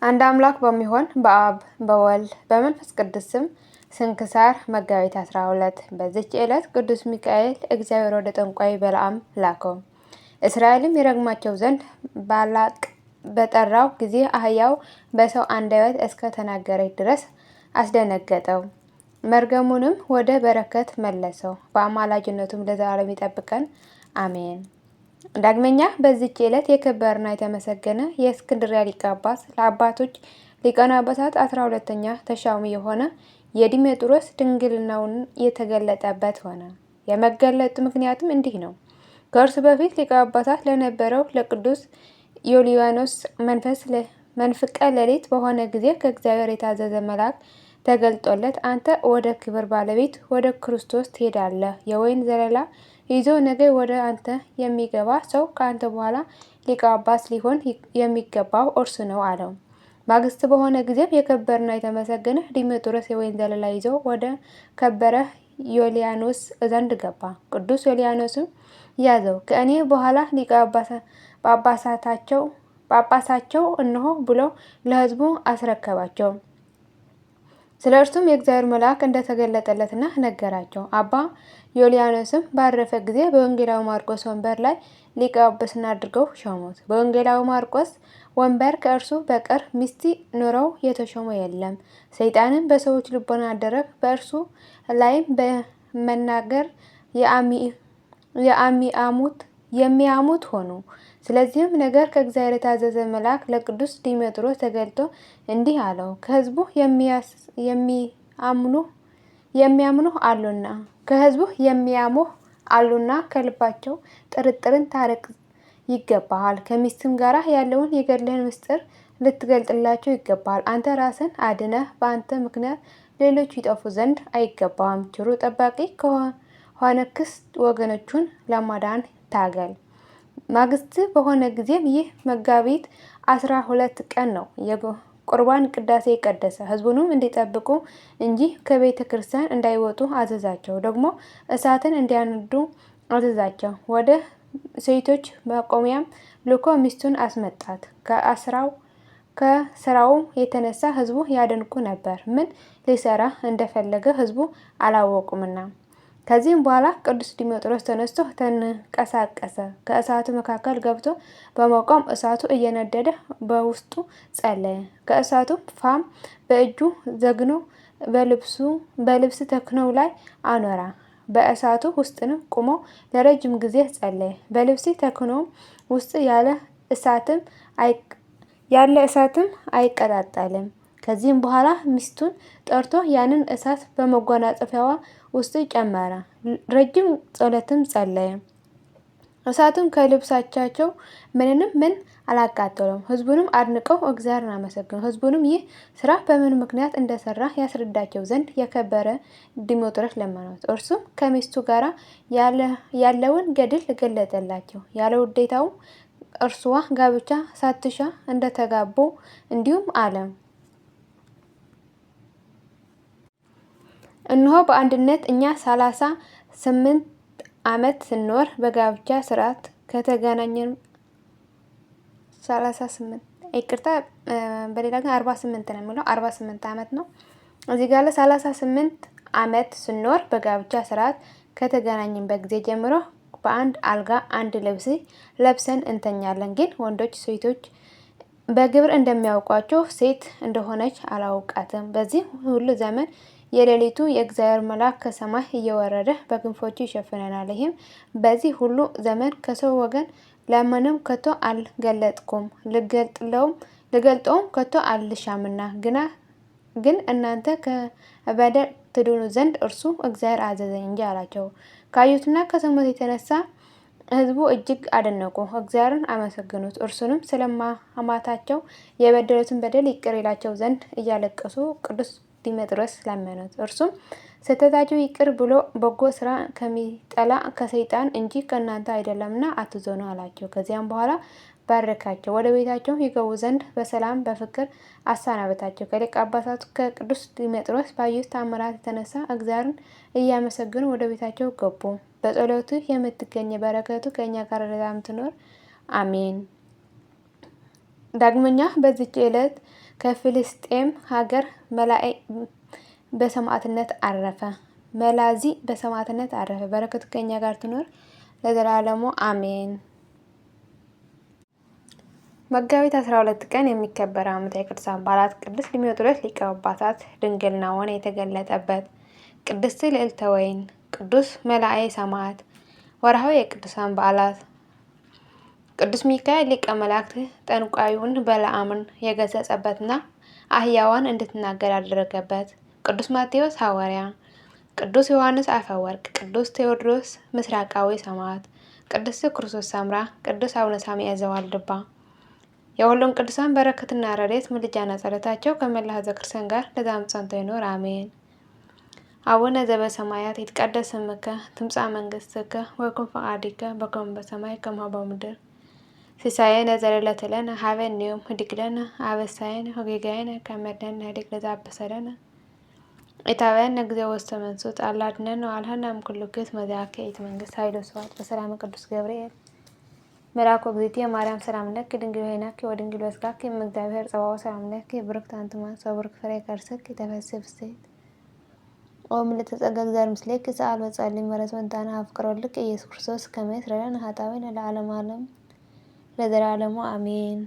አንድ አምላክ በሚሆን በአብ በወልድ በመንፈስ ቅዱስ ስም ስንክሳር መጋቢት 12 በዚች ዕለት ቅዱስ ሚካኤል እግዚአብሔር ወደ ጠንቋይ በለዓም ላከው። እስራኤልም ይረግማቸው ዘንድ ባላቅ በጠራው ጊዜ አህያው በሰው አንደበት እስከ ተናገረች ድረስ አስደነገጠው። መርገሙንም ወደ በረከት መለሰው። በአማላጅነቱም ለዘላለም ይጠብቀን አሜን። ዳግመኛ በዚች ዕለት የከበረና የተመሰገነ የእስክንድርያ ሊቀ ጳጳስ ለአባቶች ሊቃነ ጳጳሳት 12ኛ ተሻሚ የሆነ የዲሜጥሮስ ድንግልናውን የተገለጠበት ሆነ። የመገለጡ ምክንያትም እንዲህ ነው። ከእርሱ በፊት ሊቀ ጳጳሳት ለነበረው ለቅዱስ ዮልያኖስ መንፍቀ ሌሊት በሆነ ጊዜ ከእግዚአብሔር የታዘዘ መልአክ ተገልጦለት አንተ ወደ ክብር ባለቤት ወደ ክርስቶስ ትሄዳለህ። የወይን ዘለላ ይዞ ነገ ወደ አንተ የሚገባ ሰው ከአንተ በኋላ ሊቀ ጳጳስ ሊሆን የሚገባው እርሱ ነው አለው። ማግስት በሆነ ጊዜም የከበረና የተመሰገነ ዲሜጥሮስ የወይን ዘለላ ይዞ ወደ ከበረ ዮልያኖስ ዘንድ ገባ። ቅዱስ ዮልያኖስም ያዘው። ከእኔ በኋላ ሊቀ ጳጳሳቸው እነሆ ብሎ ለሕዝቡ አስረከባቸው። ስለ እርሱም የእግዚአብሔር መልአክ እንደተገለጠለትና ነገራቸው። አባ ዮልያኖስም ባረፈ ጊዜ በወንጌላዊ ማርቆስ ወንበር ላይ ሊቀ ጳጳስና አድርገው ሾሙት። በወንጌላዊ ማርቆስ ወንበር ከእርሱ በቀር ሚስት ኑረው የተሾመ የለም። ሰይጣንም በሰዎች ልቦና አደረ። በእርሱ ላይም በመናገር የሚያሙት ሆኑ። ስለዚህም ነገር ከእግዚአብሔር የታዘዘ መልአክ ለቅዱስ ዲሜጥሮስ ተገልጦ እንዲህ አለው። ከሕዝቡ የሚያሙህ አሉና ከልባቸው ጥርጥርን ታርቅ ይገባሃል። ከሚስትም ጋር ያለውን የገድልህን ምስጢር ልትገልጥላቸው ይገባሃል። አንተ ራስን አድነህ በአንተ ምክንያት ሌሎች ይጠፉ ዘንድ አይገባም። ችሩ ጠባቂ ከሆንክስ ወገኖቹን ለማዳን ታገል። ማግስት በሆነ ጊዜም ይህ መጋቢት 12 ቀን ነው። የቁርባን ቅዳሴ ቀደሰ። ሕዝቡንም እንዲጠብቁ እንጂ ከቤተ ክርስቲያን እንዳይወጡ አዘዛቸው። ደግሞ እሳትን እንዲያነዱ አዘዛቸው። ወደ ሴቶች መቆሚያም ልኮ ሚስቱን አስመጣት። ከስራው የተነሳ ሕዝቡ ያደንቁ ነበር። ምን ሊሰራ እንደፈለገ ሕዝቡ አላወቁምና። ከዚህም በኋላ ቅዱስ ዲሜጥሮስ ተነስቶ ተንቀሳቀሰ። ከእሳቱ መካከል ገብቶ በመቆም እሳቱ እየነደደ በውስጡ ጸለየ። ከእሳቱም ፋም በእጁ ዘግኖ በልብስ ተክኖው ላይ አኖራ። በእሳቱ ውስጥንም ቁሞ ለረጅም ጊዜ ጸለየ። በልብስ ተክኖው ውስጥ ያለ እሳትም አይቀጣጠልም። ከዚህም በኋላ ሚስቱን ጠርቶ ያንን እሳት በመጎናጸፊያዋ ውስጥ ጨመረ። ረጅም ጸሎትም ጸለየ። እሳቱም ከልብሳቸው ምን አላቃጠሉም። ሕዝቡንም አድንቀው እግዚአብሔርን አመሰገኑ። ሕዝቡንም ይህ ስራ በምን ምክንያት እንደሰራ ያስረዳቸው ዘንድ የከበረ ዲሜጥሮስ ለመኑት። እርሱም ከሚስቱ ጋር ያለውን ገድል ገለጠላቸው። ያለ ውዴታው እርሷ ጋብቻ ሳትሻ እንደተጋቡ እንዲሁም አለ። እነሆ በአንድነት እኛ 38 ዓመት ስንኖር በጋብቻ ስርዓት ከተገናኘን 48 ነው የሚለው 48 ዓመት ነው። እዚህ ጋር 38 ዓመት ስንኖር በጋብቻ ስርዓት ከተገናኘንበት ጊዜ ጀምሮ በአንድ አልጋ አንድ ልብስ ለብሰን እንተኛለን። ግን ወንዶች ሴቶች በግብር እንደሚያውቋቸው ሴት እንደሆነች አላውቃትም። በዚህ ሁሉ ዘመን የሌሊቱ የእግዚአብሔር መልአክ ከሰማይ እየወረደ በክንፎቹ ይሸፍነናል። ይህም በዚህ ሁሉ ዘመን ከሰው ወገን ለማንም ከቶ አልገለጥኩም፣ ልገልጠውም ከቶ አልሻምና ግን እናንተ ከበደል ትድኑ ዘንድ እርሱ እግዚአብሔር አዘዘኝ እንጂ አላቸው። ካዩትና ከሰሙት የተነሳ ሕዝቡ እጅግ አደነቁ፣ እግዚአብሔርን አመሰገኑት። እርሱንም ስለማማታቸው የበደሉትን በደል ይቅር ይላቸው ዘንድ እያለቀሱ ቅዱስ ዲሜጥሮስ ለመኑት። እርሱም ስህተታቸው ይቅር ብሎ በጎ ስራ ከሚጠላ ከሰይጣን እንጂ ከእናንተ አይደለምና አትዘኑ አላቸው። ከዚያም በኋላ ባረካቸው። ወደ ቤታቸው ይገቡ ዘንድ በሰላም በፍቅር አሰናበታቸው። ከሊቀ ጳጳሳቱ ከቅዱስ ዲሜጥሮስ ባዩት ተአምራት የተነሳ እግዚአብሔርን እያመሰገኑ ወደ ቤታቸው ገቡ። በጸሎቱ የምትገኝ በረከቱ ከእኛ ጋር ለዘላለም ትኖር አሜን። ዳግመኛ በዚች ዕለት ከፍልስጤም ሀገር በሰማዕትነት አረፈ። መላዚ በሰማዕትነት አረፈ። በረከቱ ከኛ ጋር ትኖር ለዘላለሙ አሜን። መጋቢት 12 ቀን የሚከበር ዓመታዊ ቅዱሳን በዓላት ቅዱስ ዲሜጥሮስ ሊቀ ጳጳሳት ድንግልናውን የተገለጠበት፣ ቅድስት ልዕልተ ወይን፣ ቅዱስ መላኤ ሰማዕት። ወርሃዊ የቅዱሳን በዓላት ቅዱስ ሚካኤል ሊቀ መላእክት ጠንቋዩን በለዓምን የገሰጸበትና አህያዋን እንድትናገር ያደረገበት፣ ቅዱስ ማቴዎስ ሐዋርያ፣ ቅዱስ ዮሐንስ አፈወርቅ፣ ቅዱስ ቴዎድሮስ ምስራቃዊ ሰማዕት፣ ቅድስት ክርስቶስ ሰምራ፣ ቅዱስ አቡነ ሳሙኤል ዘዋልድባ። የሁሉም ቅዱሳን በረከትና ረድኤት ምልጃና ጸሎታቸው ከመላ ሕዝበ ክርስቲያን ጋር ለዘላለሙ ጸንቶ ይኑር አሜን። አቡነ ዘበሰማያት ይትቀደስ ስምከ ትምጻእ መንግሥትከ ወይኩን ፈቃድከ በከመ በሰማይ ከማሁ በምድር ሲሳየነ ዘለለዕለትነ ሀበነ ዮም ህድግ ለነ አበሳየነ ወጌጋየነ ከመ ንሕነኒ ለዘአበሰለነ ኢታብአነ እግዚኦ ውስተ መንሱት አላ አድኅነነ ወአልሃነ እምኩሉ ክፉ መዚአከ ይእቲ መንግሥት ኃይል ወስብሐት በሰላመ ቅዱስ ገብርኤል መልአኩ እግዝእትየ ማርያም ሰላም ለኪ ድንግል ሆይናኪ ወድንግል ወስጋኪ እምእግዚአብሔር ጸባኦት ሰላም ለኪ ብርክት አንቲ እምአንስት ወብሩክ ፍሬ ከርሥኪ ተፈሥሒ ፍሥሕት ኦ ምልዕተ ጸጋ እግዚአብሔር ምስሌኪ ሰአል ወጸልይ ምሕረት ወንታነ አፍቅሮ ልክ ኢየሱስ ክርስቶስ ከመ ይስረይ ለነ ኃጣውኢነ ለዓለመ ዓለም ለዘላለሙ አሜን።